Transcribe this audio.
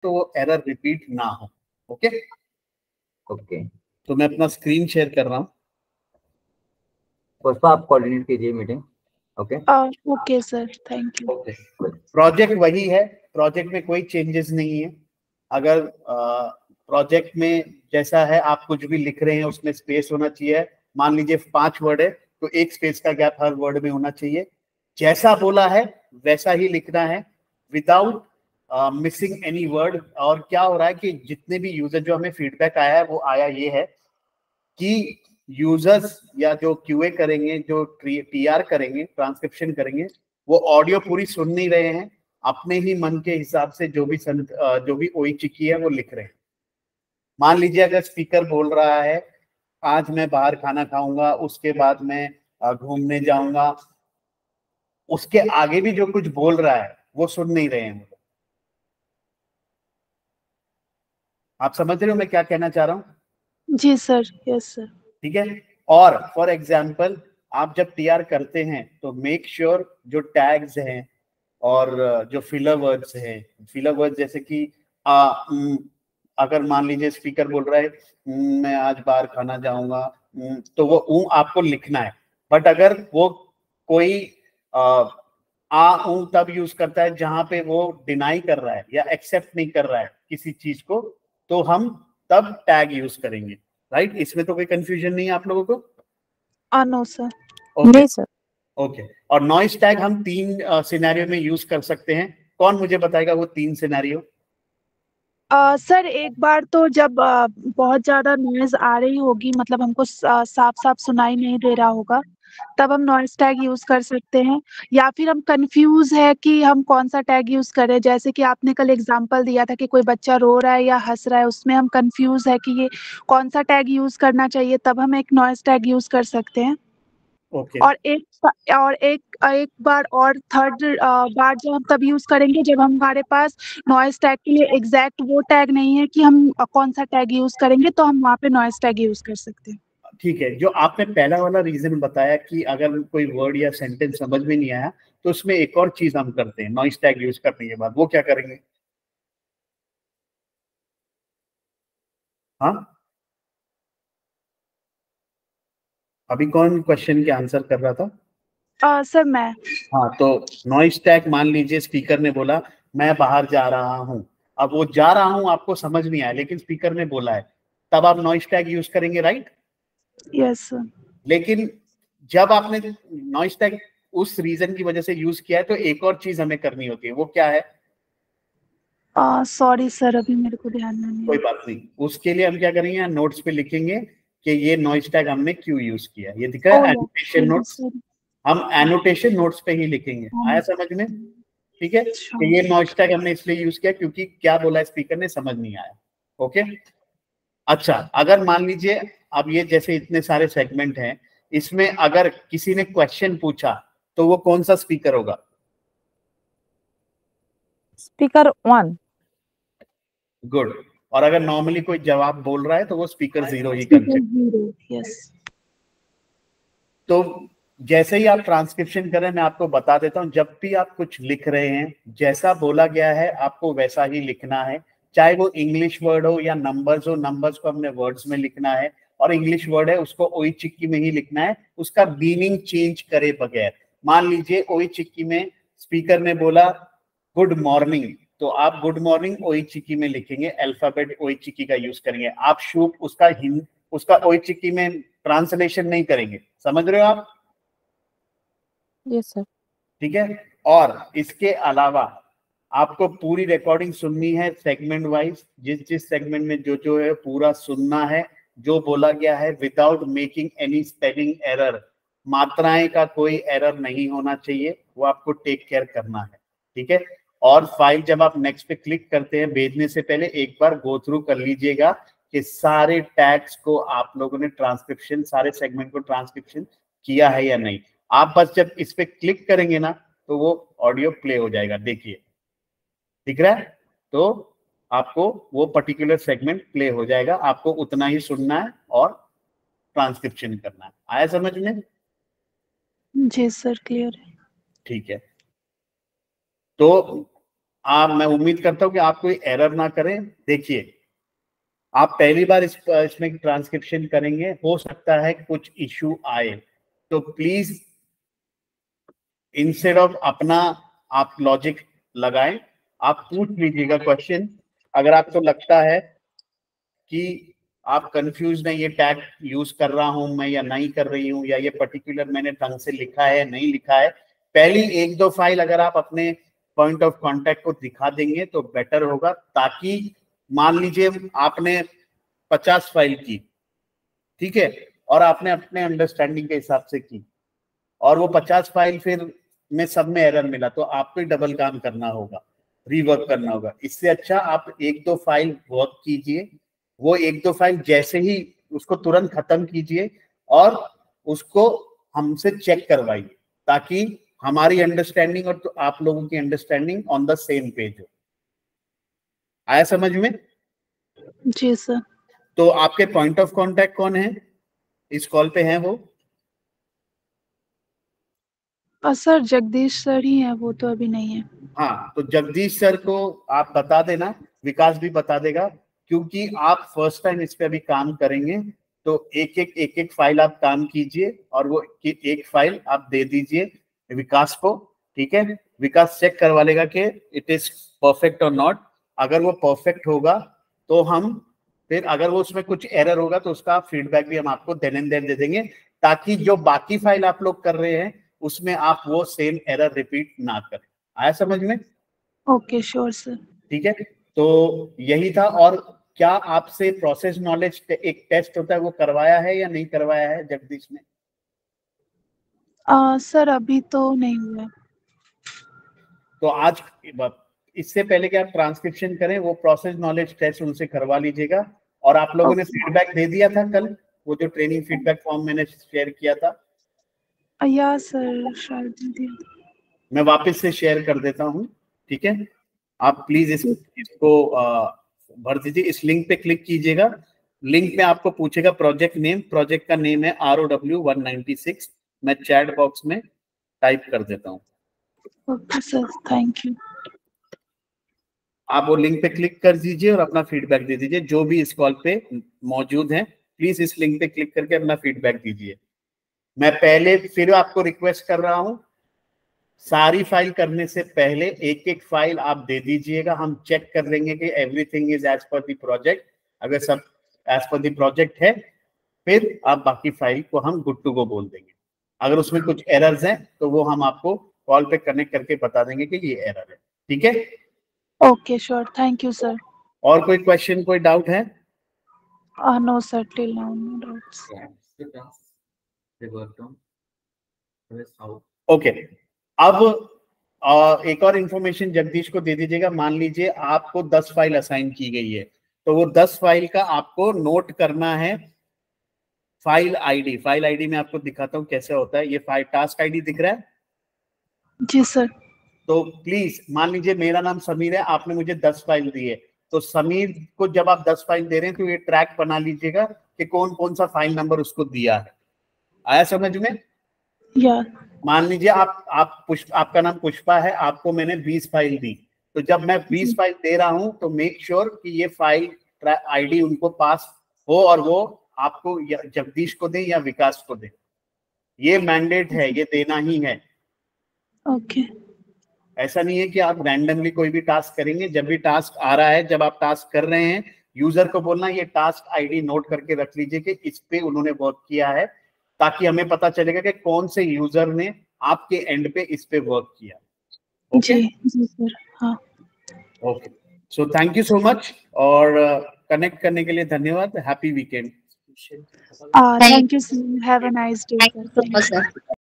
तो वो error repeat ना हो। ओके ओके, तो मैं अपना स्क्रीन शेयर कर रहा हूँ। पुष्पा आप कोऑर्डिनेट कीजिए meeting. Okay okay sir, thank you. Okay, project वही है, प्रोजेक्ट में कोई चेंजेस नहीं है। अगर प्रोजेक्ट में जैसा है आप कुछ भी लिख रहे हैं उसमें स्पेस होना चाहिए। मान लीजिए 5 वर्ड है तो एक स्पेस का गैप हर वर्ड में होना चाहिए। जैसा बोला है वैसा ही लिखना है, विदाउट मिसिंग एनी वर्ड। और क्या हो रहा है कि जितने भी यूजर जो हमें फीडबैक आया है वो आया ये है कि यूजर्स या जो क्यूए करेंगे, जो टीआर करेंगे, ट्रांसक्रिप्शन करेंगे, वो ऑडियो पूरी सुन नहीं रहे हैं, अपने ही मन के हिसाब से जो भी ओई चिकी है वो लिख रहे हैं। मान लीजिए अगर स्पीकर बोल रहा है आज मैं बाहर खाना खाऊंगा, उसके बाद मैं घूमने जाऊंगा, उसके आगे भी जो कुछ बोल रहा है वो सुन नहीं रहे हैं। आप समझ रहे हो मैं क्या कहना चाह रहा हूँ? जी सर, यस सर। ठीक है। और फॉर एग्जाम्पल आप जब टीआर करते हैं तो मेक श्योर जो टैग्स हैं और जो फिलर वर्ड्स हैं, फिलर वर्ड्स जैसे कि अगर मान लीजिए स्पीकर बोल रहा है मैं आज बाहर खाना जाऊंगा, तो वो आपको लिखना है। बट अगर वो कोई तब यूज करता है जहां पे वो डिनाई कर रहा है या एक्सेप्ट नहीं कर रहा है किसी चीज को, तो हम तब टैग यूज करेंगे। राइट, इसमें तो कोई कंफ्यूजन नहीं है आप लोगों को? No sir. नहीं सर। ओके, और नॉइस टैग हम 3 सिनेरियो में यूज कर सकते हैं। कौन मुझे बताएगा वो 3 सिनेरियो? सर एक बार तो जब बहुत ज्यादा नॉइज आ रही होगी, मतलब हमको साफ साफ सुनाई नहीं दे रहा होगा, तब हम नॉइस टैग यूज कर सकते हैं। या फिर हम कंफ्यूज है कि हम कौन सा टैग यूज करें, जैसे कि आपने कल एग्जांपल दिया था कि कोई बच्चा रो रहा है या हंस रहा है, उसमें हम कंफ्यूज है कि ये कौन सा टैग यूज करना चाहिए, तब हम एक नॉइस टैग यूज कर सकते हैं। ओके। और एक बार और थर्ड बार जब हम तब यूज करेंगे जब हमारे पास नॉइस टैग के लिए एग्जैक्ट वो टैग नहीं है कि हम कौन सा टैग यूज करेंगे, तो हम वहाँ पे नॉइस टैग यूज कर सकते हैं। ठीक है, जो आपने पहला वाला रीजन बताया कि अगर कोई वर्ड या सेंटेंस समझ में नहीं आया तो उसमें एक और चीज हम करते हैं नॉइस टैग यूज करने के बाद, वो क्या करेंगे? हाँ, अभी कौन क्वेश्चन के आंसर कर रहा था? सर मैं। हाँ, तो नॉइस टैग मान लीजिए स्पीकर ने बोला मैं बाहर जा रहा हूँ। अब वो जा रहा हूँ आपको समझ नहीं आया लेकिन स्पीकर ने बोला है, तब आप नॉइस टैग यूज करेंगे, राइट? Yes sir. लेकिन जब आपने नॉइस टैग उस रीजन की वजह से यूज किया है तो एक और चीज हमें करनी होती है, वो क्या है? सॉरी सर, अभी मेरे को ध्यान नहीं कोई है। बात नहीं, उसके लिए हम क्या करेंगे, नोट्स पे लिखेंगे कि ये नॉइस टैग हमने क्यों यूज किया। ये दिखा है एनोटेशन नोट्स, हम एनोटेशन नोट्स पे ही लिखेंगे। आया समझ में? ठीक है, कि ये नॉइस टैग हमने इसलिए यूज किया क्योंकि क्या बोला स्पीकर ने समझ नहीं आया। ओके, अच्छा, अगर मान लीजिए अब ये जैसे इतने सारे सेगमेंट हैं, इसमें अगर किसी ने क्वेश्चन पूछा तो वो कौन सा स्पीकर होगा? स्पीकर 1। गुड। और अगर नॉर्मली कोई जवाब बोल रहा है तो वो स्पीकर 0 ही कंसिडर। यस। तो जैसे ही आप ट्रांसक्रिप्शन करें, मैं आपको बता देता हूं, जब भी आप कुछ लिख रहे हैं जैसा बोला गया है आपको वैसा ही लिखना है। चाहे वो इंग्लिश वर्ड हो या नंबर्स हो, नंबर्स को हमने वर्ड्स में लिखना है, और इंग्लिश वर्ड है उसको ओई चिक्की में ही लिखना है, उसका मीनिंग चेंज करे बगैर। मान लीजिए ओई चिक्की में स्पीकर ने बोला गुड मॉर्निंग, तो आप गुड मॉर्निंग ओई चिक्की में लिखेंगे, अल्फाबेट ओई चिक्की का यूज करेंगे। आप शुभ उसका ओई चिक्की में ट्रांसलेशन नहीं करेंगे। समझ रहे हो आप? Yes sir. ठीक है। और इसके अलावा आपको पूरी रिकॉर्डिंग सुननी है सेगमेंट वाइज, जिस जिस सेगमेंट में जो जो है पूरा सुनना है, जो बोला गया है, without making any spelling error. मात्राएं का कोई एरर नहीं होना चाहिए, वो आपको टेक केयर करना है। ठीक है। और फाइल जब आप नेक्स्ट पे क्लिक करते हैं भेजने से पहले एक बार गो थ्रू कर लीजिएगा कि सारे टैग्स को आप लोगों ने ट्रांसक्रिप्शन, सारे सेगमेंट को ट्रांसक्रिप्शन किया है या नहीं। आप बस जब इस पे क्लिक करेंगे ना तो वो ऑडियो प्ले हो जाएगा। देखिए, दिख रहा है? तो आपको वो पर्टिकुलर सेगमेंट प्ले हो जाएगा, आपको उतना ही सुनना है और ट्रांसक्रिप्शन करना है। आया समझ में? जी सर, क्लियर है। ठीक है। तो मैं उम्मीद करता हूँ कि आप कोई एरर ना करें। देखिए, आप पहली बार इसमें ट्रांसक्रिप्शन करेंगे, हो सकता है कुछ इश्यू आए, तो प्लीज इंस्टेड ऑफ अपना आप लॉजिक लगाएं, आप पूछ लीजिएगा क्वेश्चन। अगर आपको लगता है कि आप कंफ्यूज नहीं, ये टैग यूज कर रहा हूं मैं या नहीं कर रही हूं, या ये पर्टिकुलर मैंने ढंग से लिखा है नहीं लिखा है, पहली 1-2 फाइल अगर आप अपने पॉइंट ऑफ कांटेक्ट को दिखा देंगे तो बेटर होगा। ताकि मान लीजिए आपने 50 फाइल की, ठीक है, और आपने अपने अंडरस्टैंडिंग के हिसाब से की, और वो 50 फाइल फिर में सब में एरर मिला, तो आपको डबल काम करना होगा, रीवर्क करना होगा। इससे अच्छा आप 1-2 फाइल वर्क कीजिए, वो 1-2 फाइल जैसे ही उसको तुरंत खत्म कीजिए और उसको हमसे चेक करवाइए, ताकि हमारी अंडरस्टैंडिंग और तो आप लोगों की understanding on the same page हो। आया समझ में? जी सर। तो आपके पॉइंट ऑफ कांटेक्ट कौन है इस कॉल पे? हैं वो? सर जगदीश सर ही है, वो तो अभी नहीं है। हाँ, तो जगदीश सर को आप बता देना, विकास भी बता देगा, क्योंकि आप फर्स्ट टाइम इस पे अभी काम करेंगे, तो एक फाइल आप काम कीजिए और वो एक फाइल आप दे दीजिए विकास को, ठीक है? विकास चेक करवा लेगा कि इट इज परफेक्ट और नॉट। अगर वो परफेक्ट होगा तो हम फिर, अगर वो उसमें कुछ एरर होगा तो उसका फीडबैक भी हम आपको देन दे देंगे, ताकि जो बाकी फाइल आप लोग कर रहे हैं उसमें आप वो सेम एरर रिपीट ना करें। आया समझ में? Okay sure sir. ठीक है, तो यही था। और क्या आपसे प्रोसेस नॉलेज एक टेस्ट होता है वो करवाया है या नहीं करवाया है जगदीश ने? सर अभी तो नहीं हुआ। तो आज इससे पहले कि आप ट्रांसक्रिप्शन करें, वो प्रोसेस नॉलेज टेस्ट उनसे करवा लीजिएगा। और आप लोगों ने फीडबैक दे दिया था कल, वो जो ट्रेनिंग फीडबैक फॉर्म मैंने शेयर किया था? या सर शायद दिया। मैं वापस से शेयर कर देता हूँ, ठीक है? आप प्लीज इसको भर दीजिए। इस लिंक पे क्लिक कीजिएगा। लिंक में आपको पूछेगा प्रोजेक्ट नेम, प्रोजेक्ट का नेम है ROW 196। मैं चैट बॉक्स में टाइप कर देता हूँ। Okay sir, thank you. आप वो लिंक पे क्लिक कर दीजिए और अपना फीडबैक दे दीजिए। जो भी इस कॉल पे मौजूद हैं, प्लीज इस लिंक पे क्लिक करके अपना फीडबैक दीजिए। मैं पहले फिर आपको रिक्वेस्ट कर रहा हूं, सारी फाइल करने से पहले एक फाइल आप दे दीजिएगा। हम चेक कर लेंगे कि everything is as per the project. अगर सब एज पर द प्रोजेक्ट है, फिर आप बाकी फाइल को हम गुड टू गो बोल देंगे। अगर उसमें कुछ एरर्स हैं तो वो हम आपको कॉल पे कनेक्ट करके बता देंगे कि ये एरर है, ठीक है? Okay sure, thank you sir. और कोई क्वेश्चन, कोई डाउट है? No sir, till now no doubts. Okay, अब एक और इंफॉर्मेशन जगदीश को दे दीजिएगा। मान लीजिए आपको 10 फाइल असाइन की गई है, तो वो 10 फाइल का आपको नोट करना है फाइल आईडी। फाइल आईडी में आपको दिखाता हूँ कैसे होता है। ये फाइल टास्क आईडी दिख रहा है? जी सर। तो प्लीज मान लीजिए मेरा नाम समीर है, आपने मुझे 10 फाइल दी है, तो समीर को जब आप 10 फाइल दे रहे हैं तो ये ट्रैक बना लीजिएगा कि कौन कौन सा फाइल नंबर उसको दिया है। आया समझ में? या मान लीजिए आपका नाम पुष्पा है, आपको मैंने 20 फाइल दी, तो जब मैं 20 फाइल दे रहा हूं तो मेक श्योर कि ये फाइल आईडी उनको पास हो और वो आपको जगदीश को दे या विकास को दे। ये मैंडेट है, ये देना ही है। ओके। ऐसा नहीं है कि आप रैंडमली कोई भी टास्क करेंगे। जब भी टास्क आ रहा है, जब आप टास्क कर रहे हैं, यूजर को बोलना ये टास्क आईडी नोट करके रख लीजिए कि इस पे उन्होंने वर्क किया है, ताकि हमें पता चलेगा कि कौन से यूजर ने आपके एंड पे इस पे वर्क किया। ओके जी सर। हाँ okay, so thank you so much और कनेक्ट करने के लिए धन्यवाद। Happy weekend. Thank you sir, have a nice day sir. Sir.